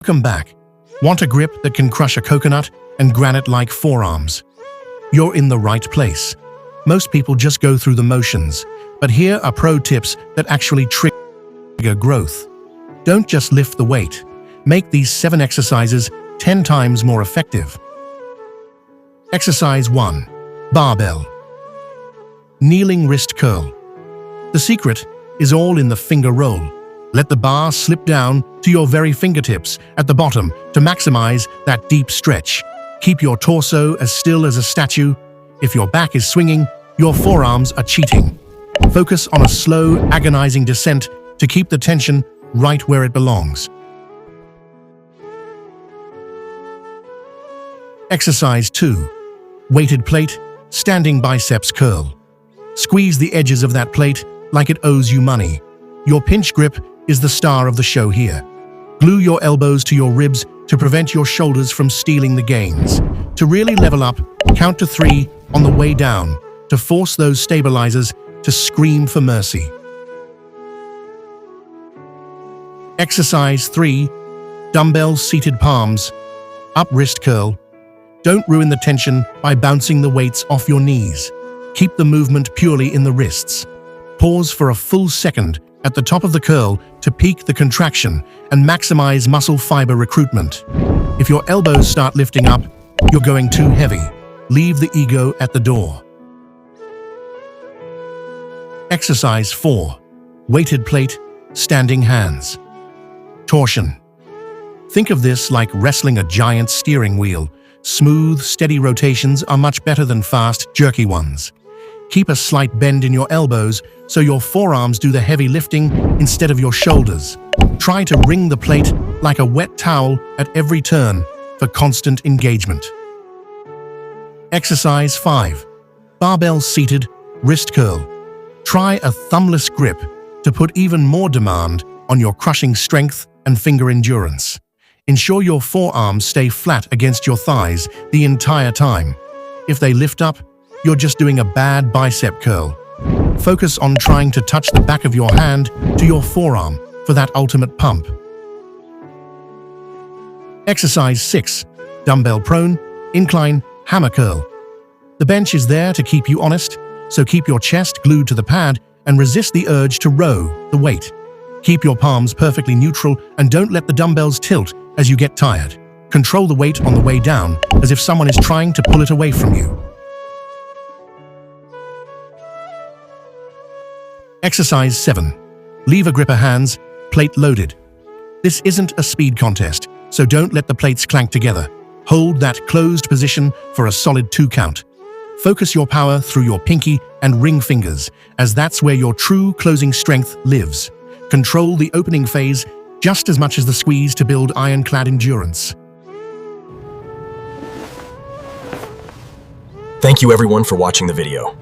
Welcome back. Want a grip that can crush a coconut and granite like forearms? You're in the right place. Most people just go through the motions, but here are pro tips that actually trigger growth. Don't just lift the weight. Make these 7 exercises 10 times more effective. Exercise 1. Barbell. Kneeling wrist curl. The secret is all in the finger roll. Let the bar slip down to your very fingertips at the bottom to maximize that deep stretch. Keep your torso as still as a statue. If your back is swinging, your forearms are cheating. Focus on a slow, agonizing descent to keep the tension right where it belongs. Exercise 2. Weighted plate, standing biceps curl. Squeeze the edges of that plate like it owes you money. Your pinch grip is the star of the show here. Glue your elbows to your ribs to prevent your shoulders from stealing the gains. To really level up, count to 3 on the way down to force those stabilizers to scream for mercy. Exercise 3. Dumbbell seated palms. Up wrist curl. Don't ruin the tension by bouncing the weights off your knees. Keep the movement purely in the wrists. Pause for a full second at the top of the curl to peak the contraction and maximize muscle fiber recruitment. If your elbows start lifting up, you're going too heavy. Leave the ego at the door. Exercise 4. Weighted plate, standing hands. Torsion. Think of this like wrestling a giant steering wheel. Smooth, steady rotations are much better than fast, jerky ones. Keep a slight bend in your elbows so your forearms do the heavy lifting instead of your shoulders. Try to wring the plate like a wet towel at every turn for constant engagement. Exercise 5. Barbell seated, wrist curl. Try a thumbless grip to put even more demand on your crushing strength and finger endurance. Ensure your forearms stay flat against your thighs the entire time. If they lift up, you're just doing a bad bicep curl. Focus on trying to touch the back of your hand to your forearm for that ultimate pump. Exercise 6. Dumbbell prone, incline, hammer curl. The bench is there to keep you honest, so keep your chest glued to the pad and resist the urge to row the weight. Keep your palms perfectly neutral and don't let the dumbbells tilt as you get tired. Control the weight on the way down as if someone is trying to pull it away from you. Exercise 7. Lever gripper hands, plate loaded. This isn't a speed contest, so don't let the plates clank together. Hold that closed position for a solid 2 count. Focus your power through your pinky and ring fingers, as that's where your true closing strength lives. Control the opening phase just as much as the squeeze to build ironclad endurance. Thank you everyone for watching the video.